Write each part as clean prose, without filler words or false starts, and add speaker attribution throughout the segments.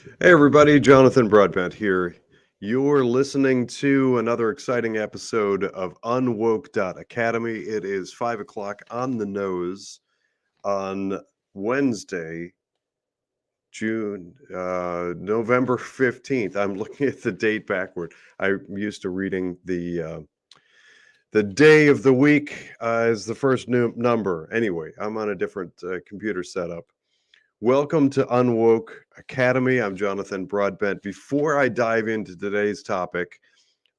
Speaker 1: Hey everybody, Jonathan Broadbent here. You're listening to another exciting episode of UnWoke Academy. It is 5 o'clock on the nose on Wednesday, November 15th. I'm looking at the date backward. I'm used to reading the day of the week as the first new number. Anyway, I'm on a different computer setup. Welcome to UnWoke Academy. I'm Jonathan Broadbent. Before I dive into today's topic,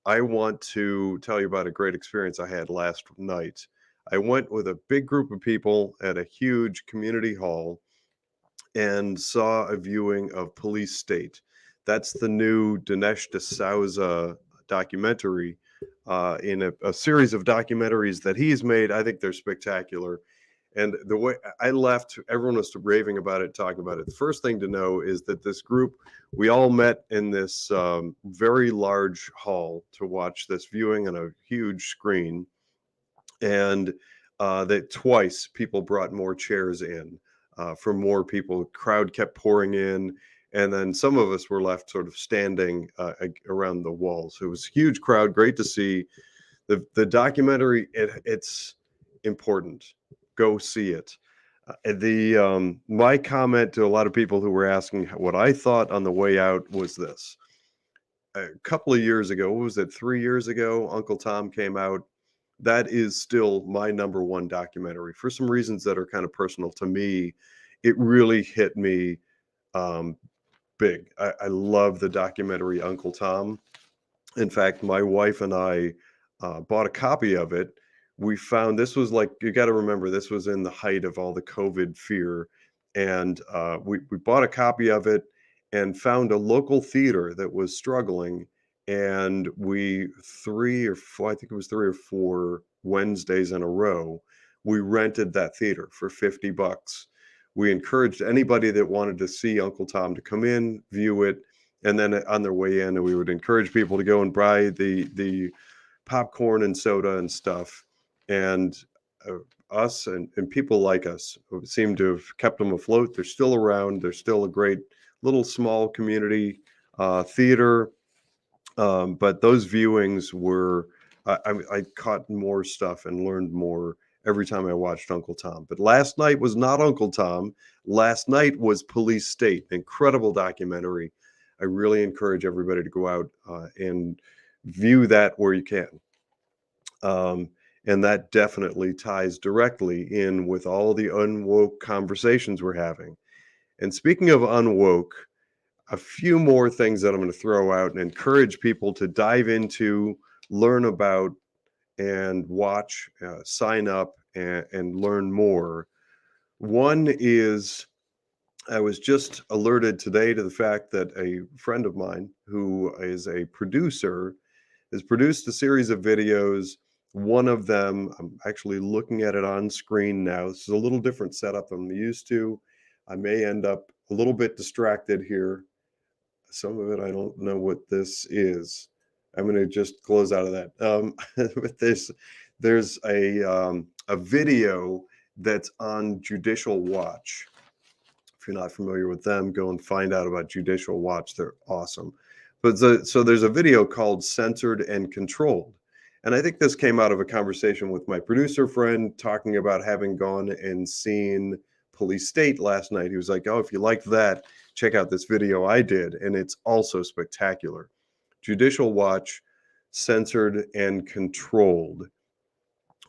Speaker 1: I want to tell you about a great experience I had last night. I went with a big group of people at a huge community hall and saw a viewing of Police State. That's the new Dinesh D'Souza documentary in a series of documentaries that he's made. I think they're spectacular. And the way I left, everyone was raving about it, talking about it. The first thing to know is that this group, we all met in this very large hall to watch this viewing on a huge screen. And that twice people brought more chairs in for more people. Crowd kept pouring in. And then some of us were left sort of standing around the walls. It was a huge crowd, great to see. The documentary, it's important. Go see it. The my comment to a lot of people who were asking what I thought on the way out was this. A couple of years ago, what was it, 3 years ago, Uncle Tom came out. That is still my number one documentary. For some reasons that are kind of personal to me, it really hit me um, big. I love the documentary Uncle Tom. In fact, my wife and I bought a copy of it. We found this was like, you got to remember, this was in the height of all the COVID fear. And we bought a copy of it and found a local theater that was struggling. And we, 3 or 4, I think it was 3 or 4 Wednesdays in a row, we rented that theater for $50. We encouraged anybody that wanted to see Uncle Tom to come in, view it, and then on their way in, we would encourage people to go and buy the popcorn and soda and stuff. And us and people like us seem to have kept them afloat. They're still around. They're still a great little small community theater. But those viewings were, I caught more stuff and learned more every time I watched Uncle Tom. But last night was not Uncle Tom. Last night was Police State, incredible documentary. I really encourage everybody to go out and view that where you can. And that definitely ties directly in with all the unwoke conversations we're having. And speaking of unwoke, a few more things that I'm going to throw out and encourage people to dive into, learn about, and watch, sign up, and learn more. One is I was just alerted today to the fact that a friend of mine who is a producer has produced a series of videos. One of them, I'm actually looking at it on screen now. This is a little different setup than I'm used to. I may end up a little bit distracted here. Some of it, I don't know what this is. I'm going to just close out of that. But there's a video that's on Judicial Watch. If you're not familiar with them, go and find out about Judicial Watch. They're awesome. But so there's a video called Censored and Controlled. And I think this came out of a conversation with my producer friend talking about having gone and seen Police State last night. He was like, oh, if you liked that, check out this video I did. And it's also spectacular. Judicial Watch, Censored and Controlled.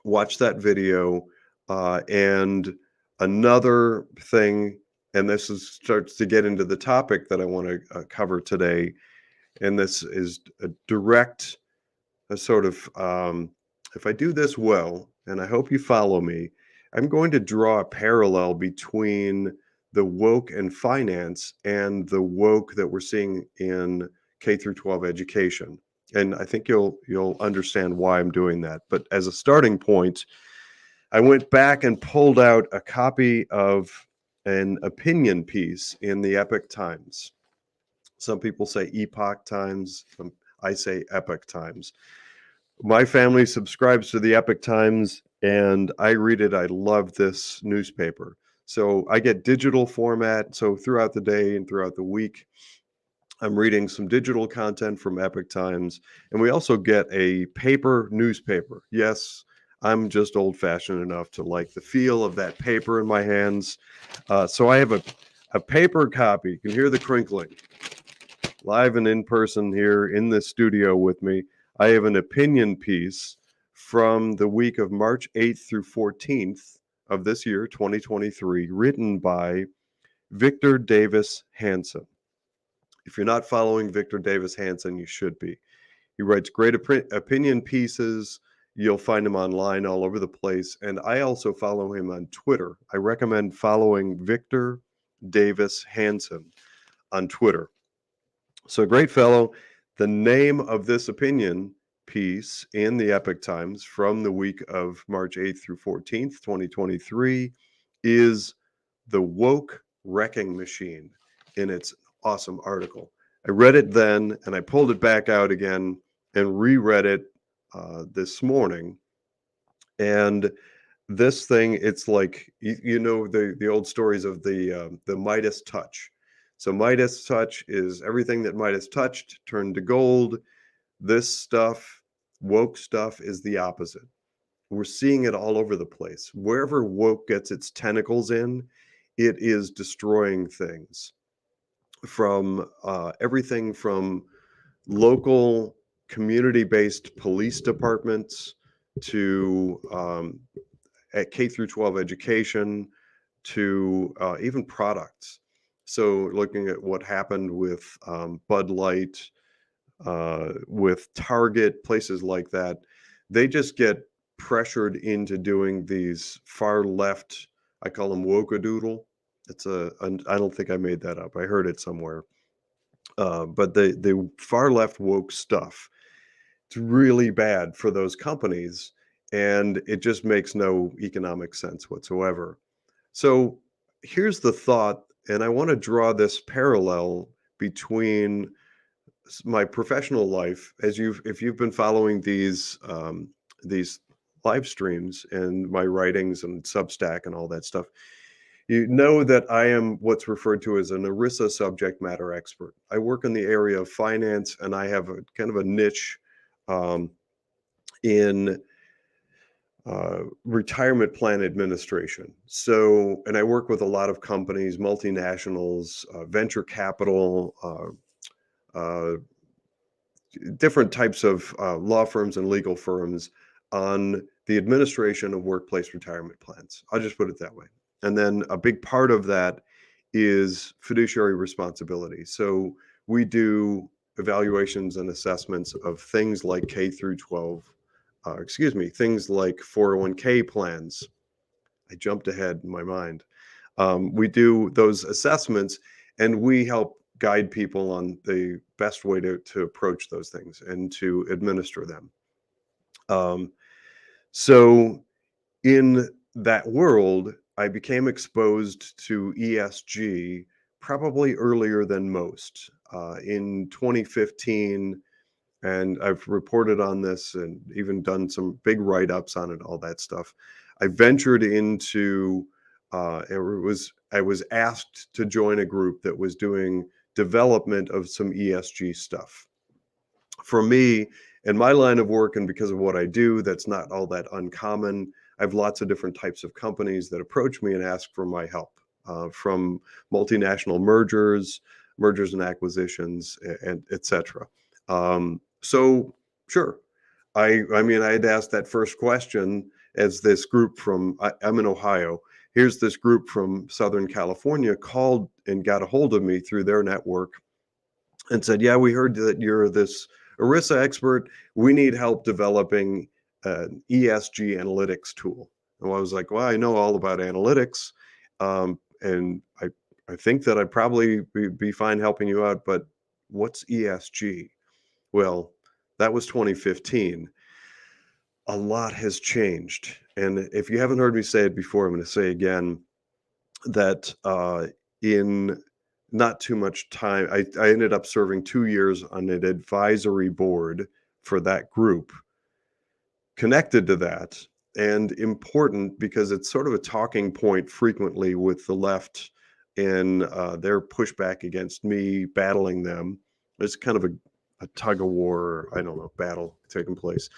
Speaker 1: Watch that video. And another thing, and this starts to get into the topic that I want to cover today. And this is a direct, a sort of, if I do this well, and I hope you follow me, I'm going to draw a parallel between the woke and finance and the woke that we're seeing in K through 12 education. And I think you'll understand why I'm doing that. But as a starting point, I went back and pulled out a copy of an opinion piece in the Epoch Times. Some people say Epoch Times. I say Epoch Times. My family subscribes to the Epoch Times, and I read it. I love this newspaper. So I get digital format. So throughout the day and throughout the week, I'm reading some digital content from Epic Times, and we also get a paper newspaper. Yes, I'm just old-fashioned enough to like the feel of that paper in my hands. So I have a paper copy. You can hear the crinkling. Live and in person here in the studio with me, I have an opinion piece from the week of March 8th through 14th of this year, 2023, written by Victor Davis Hanson. If you're not following Victor Davis Hanson, you should be. He writes great opinion pieces. You'll find him online all over the place. And I also follow him on Twitter. I recommend following Victor Davis Hanson on Twitter. So, great fellow. The name of this opinion piece in the Epic Times from the week of March 8th through 14th, 2023, is The Woke Wrecking Machine, in its awesome article. I read it then and I pulled it back out again and reread it this morning. And this thing, it's like, you know, the old stories of the Midas touch. So Midas touch is everything that Midas touched turned to gold. This stuff, woke stuff, is the opposite. We're seeing it all over the place. Wherever woke gets its tentacles in, it is destroying things. From everything from local community-based police departments to at K through 12 education to even products. So looking at what happened with Bud Light, with Target, places like that, they just get pressured into doing these far left, I call them wokadoodle. I don't think I made that up. I heard it somewhere. But the far left woke stuff, it's really bad for those companies, and it just makes no economic sense whatsoever. So here's the thought, and I want to draw this parallel between my professional life, if you've been following these live streams and my writings and Substack and all that stuff, you know that I am what's referred to as an ERISA subject matter expert. I work in the area of finance, and I have a kind of a niche um, in retirement plan administration. So, and I work with a lot of companies, multinationals, venture capital, different types of law firms and legal firms on the administration of workplace retirement plans. I'll just put it that way. And then a big part of that is fiduciary responsibility. So we do evaluations and assessments of things like K through 12, things like 401k plans. I jumped ahead in my mind. We do those assessments, and we help guide people on the best way to approach those things and to administer them. So in that world, I became exposed to ESG probably earlier than most. In 2015, and I've reported on this and even done some big write-ups on it, all that stuff. I ventured into, I was asked to join a group that was doing development of some ESG stuff. For me, in my line of work, and because of what I do, that's not all that uncommon. I have lots of different types of companies that approach me and ask for my help, from multinational mergers and acquisitions, and et cetera. So sure, I mean, I had asked that first question as this group from, I'm in Ohio. Here's this group from Southern California called and got a hold of me through their network and said, yeah, we heard that you're this ERISA expert. We need help developing an ESG analytics tool. And I was like, well, I know all about analytics. And I think that I'd probably be fine helping you out, but what's ESG? Well, that was 2015. A lot has changed. And if you haven't heard me say it before, I'm going to say again that in not too much time, I ended up serving 2 years on an advisory board for that group connected to that, and important because it's sort of a talking point frequently with the left in their pushback against me battling them. There's kind of a tug of war, I don't know, battle taking place.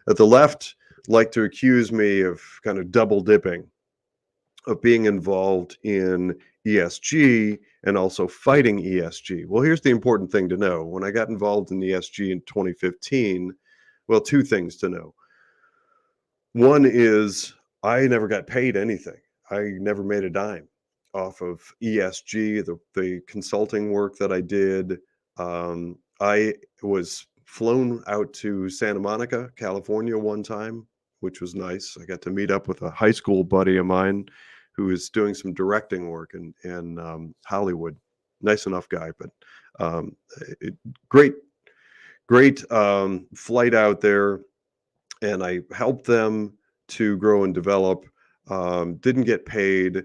Speaker 1: At the left, like to accuse me of kind of double dipping, of being involved in ESG and also fighting ESG. Well, here's the important thing to know. When I got involved in ESG in 2015, well, two things to know. One is I never got paid anything. I never made a dime off of ESG, the consulting work that I did. I was flown out to Santa Monica, California one time, which was nice. I got to meet up with a high school buddy of mine who is doing some directing work in Hollywood. Nice enough guy, but um, great, great flight out there, and I helped them to grow and develop. Didn't get paid.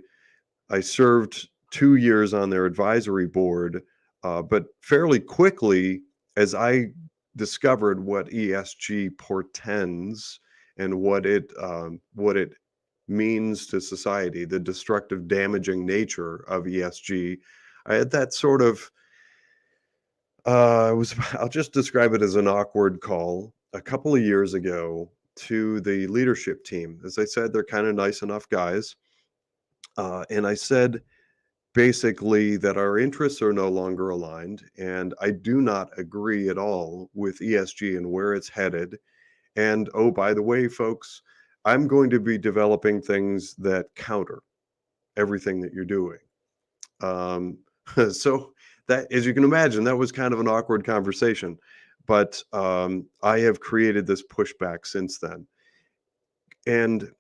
Speaker 1: I served 2 years on their advisory board, but fairly quickly, as I discovered what ESG portends and what it means to society, the destructive, damaging nature of ESG, I had that sort of it was I'll just describe it as an awkward call a couple of years ago to the leadership team. As I said, they're kind of nice enough guys. And I said basically that our interests are no longer aligned, and I do not agree at all with ESG and where it's headed. And oh, by the way, folks, I'm going to be developing things that counter everything that you're doing. Um, so that, as you can imagine, that was kind of an awkward conversation. But I have created this pushback since then. And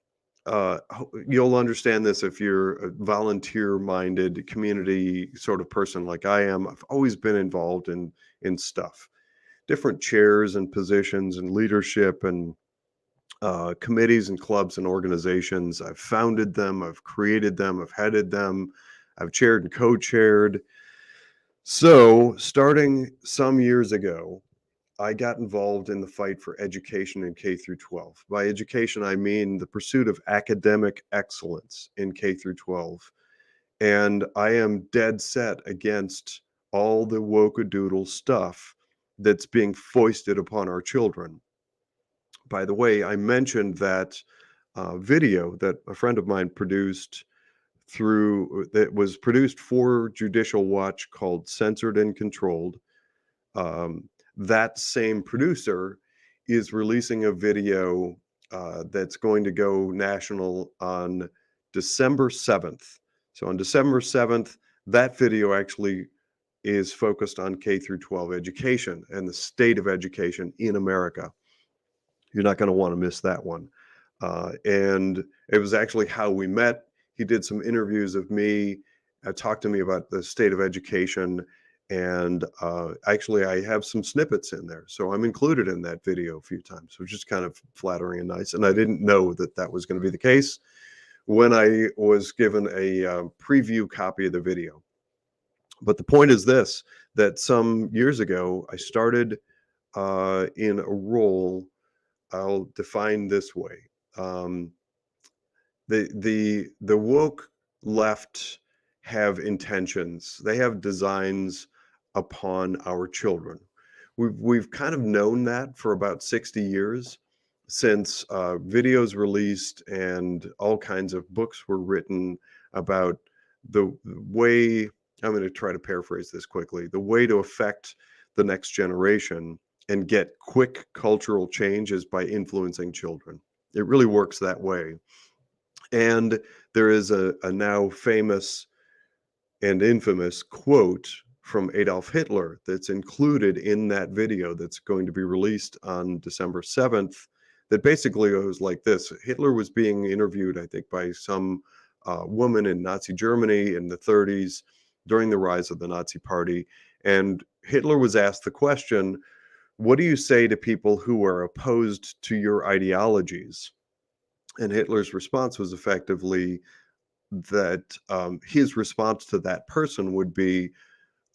Speaker 1: you'll understand this if you're a volunteer-minded community sort of person like I am. I've always been involved in stuff, different chairs and positions and leadership and committees and clubs and organizations. I've founded them, I've created them, I've headed them, I've chaired and co-chaired. So, starting some years ago, I got involved in the fight for education in K through 12. By education, I mean the pursuit of academic excellence in K through 12. And I am dead set against all the woke-a-doodle stuff that's being foisted upon our children. By the way, I mentioned that video that a friend of mine produced that was produced for Judicial Watch called Censored and Controlled. That same producer is releasing a video that's going to go national on December 7th. So on December 7th, that video actually is focused on K through 12 education and the state of education in America. You're not going to want to miss that one. And it was actually how we met. He did some interviews of me, talked to me about the state of education, and actually I have some snippets in there. So I'm included in that video a few times, which is kind of flattering and nice. And I didn't know that that was going to be the case when I was given a preview copy of the video. But the point is this, that some years ago, I started in a role I'll define this way. The woke left have intentions. They have designs upon our children. We've kind of known that for about 60 years since videos released and all kinds of books were written about the way, I'm going to try to paraphrase this quickly, the way to affect the next generation and get quick cultural change is by influencing children. It really works that way. And there is a now famous and infamous quote from Adolf Hitler that's included in that video that's going to be released on December 7th that basically goes like this. Hitler was being interviewed, I think, by some woman in Nazi Germany in the 30s during the rise of the Nazi Party. And Hitler was asked the question, what do you say to people who are opposed to your ideologies? And Hitler's response was effectively that his response to that person would be,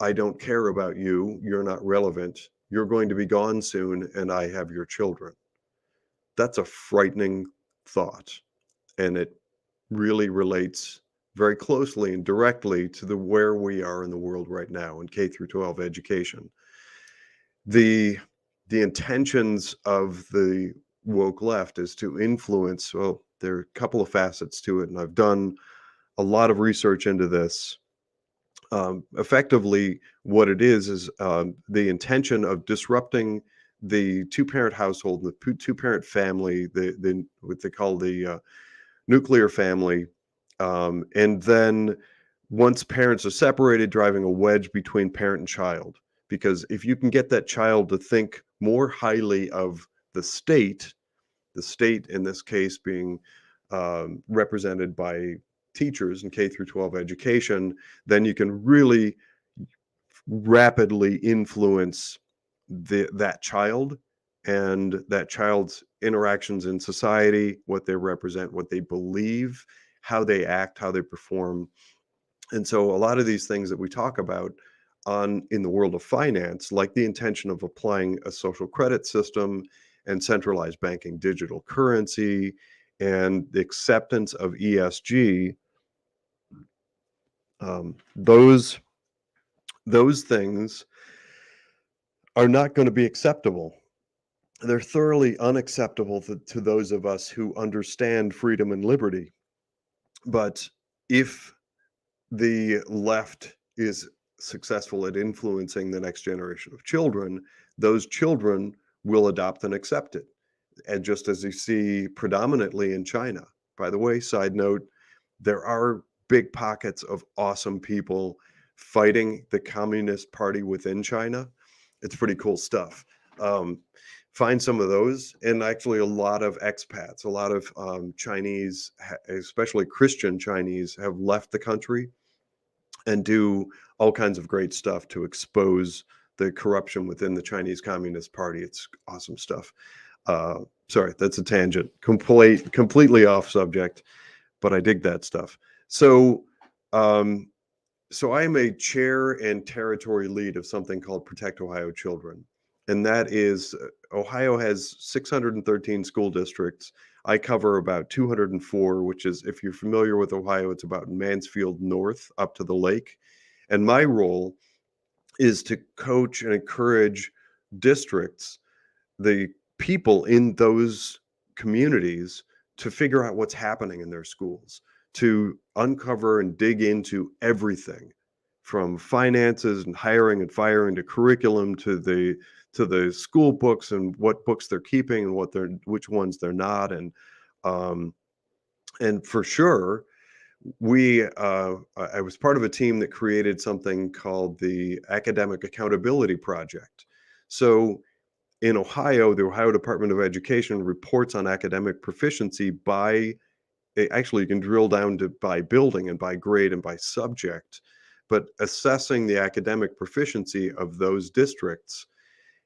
Speaker 1: I don't care about you. You're not relevant. You're going to be gone soon, and I have your children. That's a frightening thought. And it really relates very closely and directly to where we are in the world right now in K through 12 education. the the intentions of the woke left is to influence. Well, there are a couple of facets to it, and I've done a lot of research into this. Effectively, what it is the intention of disrupting the two-parent household, the two-parent family, the what they call the nuclear family, and then once parents are separated, driving a wedge between parent and child. Because if you can get that child to think more highly of the state in this case being represented by teachers in K through 12 education, then you can really rapidly influence that child and that child's interactions in society, what they represent, what they believe, how they act, how they perform. And so a lot of these things that we talk about in the world of finance, like the intention of applying a social credit system and centralized banking digital currency and the acceptance of ESG, those things are not going to be acceptable. They're thoroughly unacceptable to those of us who understand freedom and liberty. But if the left is successful at influencing the next generation of children, those children will adopt and accept it. And just as you see predominantly in China. By the way, side note, there are big pockets of awesome people fighting the Communist Party within China. It's pretty cool stuff. Find some of those, and actually a lot of expats, a lot of Chinese, especially Christian Chinese, have left the country and do all kinds of great stuff to expose the corruption within the Chinese Communist Party. It's awesome stuff. Sorry, that's a tangent, completely off subject, but I dig that stuff. So, so I am a chair and territory lead of something called Protect Ohio Children. And that is, Ohio has 613 school districts. I cover about 204, which is, if you're familiar with Ohio, it's about Mansfield North up to the lake. And my role is to coach and encourage districts, the people in those communities, to figure out what's happening in their schools, to uncover and dig into everything from finances and hiring and firing to curriculum to the school books and what books they're keeping and which ones they're not. And for sure, I was part of a team that created something called the Academic Accountability Project. So in Ohio, the Ohio Department of Education reports on academic proficiency actually you can drill down to by building and by grade and by subject, but assessing the academic proficiency of those districts.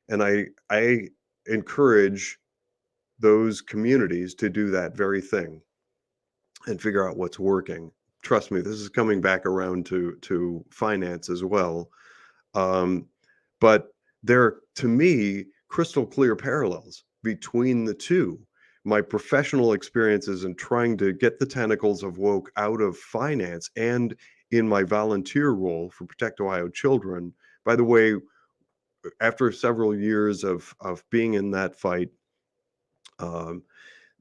Speaker 1: And I encourage those communities to do that very thing and figure out what's working. Trust me, this is coming back around to finance as well. But there are, to me, crystal clear parallels between the two. My professional experiences in trying to get the tentacles of woke out of finance and in my volunteer role for Protect Ohio Children. By the way, after several years of being in that fight,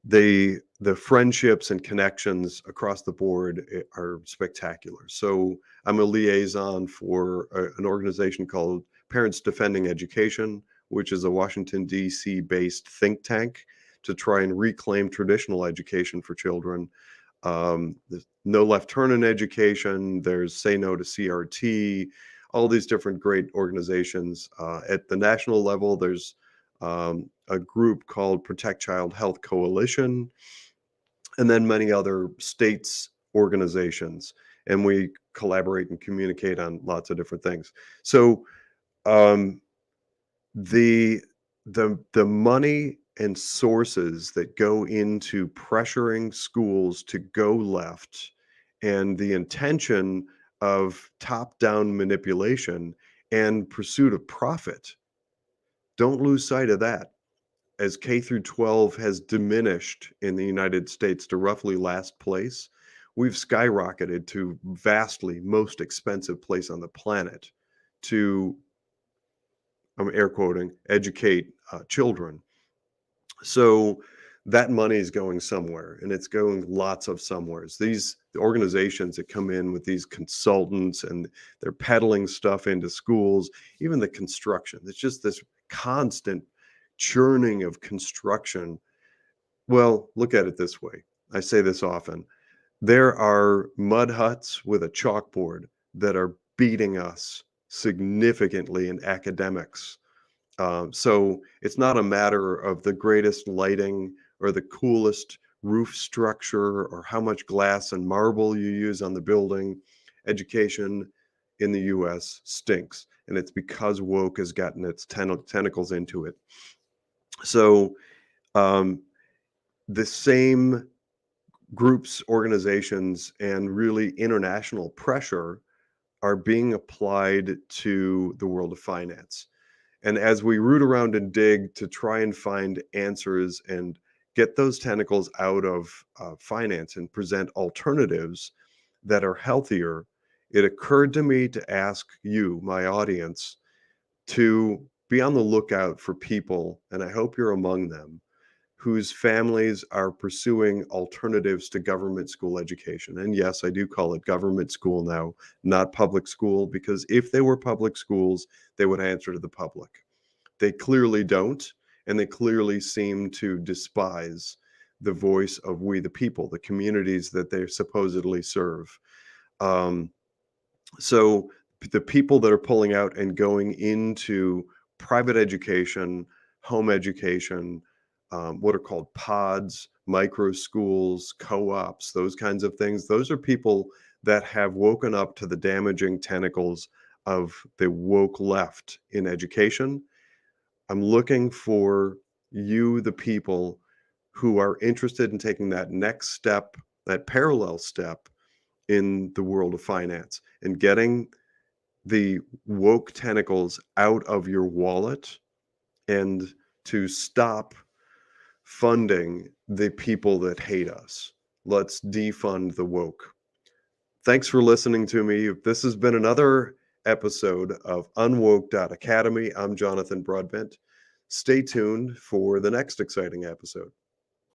Speaker 1: the friendships and connections across the board are spectacular. So I'm a liaison for an organization called Parents Defending Education, which is a Washington, D.C. based think tank to try and reclaim traditional education for children. There's No Left Turn in Education, there's Say No to CRT, all these different great organizations. At the national level, there's a group called Protect Child Health Coalition, and then many other states organizations. And we collaborate and communicate on lots of different things. So the money and sources that go into pressuring schools to go left and the intention of top-down manipulation and pursuit of profit, don't lose sight of that. As K through 12 has diminished in the United States to roughly last place, we've skyrocketed to vastly most expensive place on the planet to I'm air quoting, educate children. So that money is going somewhere, and it's going lots of somewheres. These organizations that come in with these consultants and they're peddling stuff into schools, even the construction. It's just this constant churning of construction. Well, look at it this way. I say this often. There are mud huts with a chalkboard that are beating us significantly in academics. So it's not a matter of the greatest lighting or the coolest roof structure or how much glass and marble you use on the building. Education in the US stinks, and it's because woke has gotten its tentacles into it. So um, the same groups, organizations, and really international pressure are being applied to the world of finance. And as we root around and dig to try and find answers and get those tentacles out of finance and present alternatives that are healthier, it occurred to me to ask you, my audience, to be on the lookout for people, and I hope you're among them, whose families are pursuing alternatives to government school education. And yes, I do call it government school now, not public school, because if they were public schools, they would answer to the public. They clearly don't, and they clearly seem to despise the voice of we the people, the communities that they supposedly serve. Um, so the people that are pulling out and going into private education, home education, what are called pods, micro schools, co-ops, those kinds of things, those are people that have woken up to the damaging tentacles of the woke left in education. I'm looking for you, the people who are interested in taking that next step, that parallel step in the world of finance and getting the woke tentacles out of your wallet and to stop funding the people that hate us. Let's defund the woke. Thanks for listening to me. This has been another episode of UnWoke.Academy. I'm Jonathan Broadbent. Stay tuned for the next exciting episode.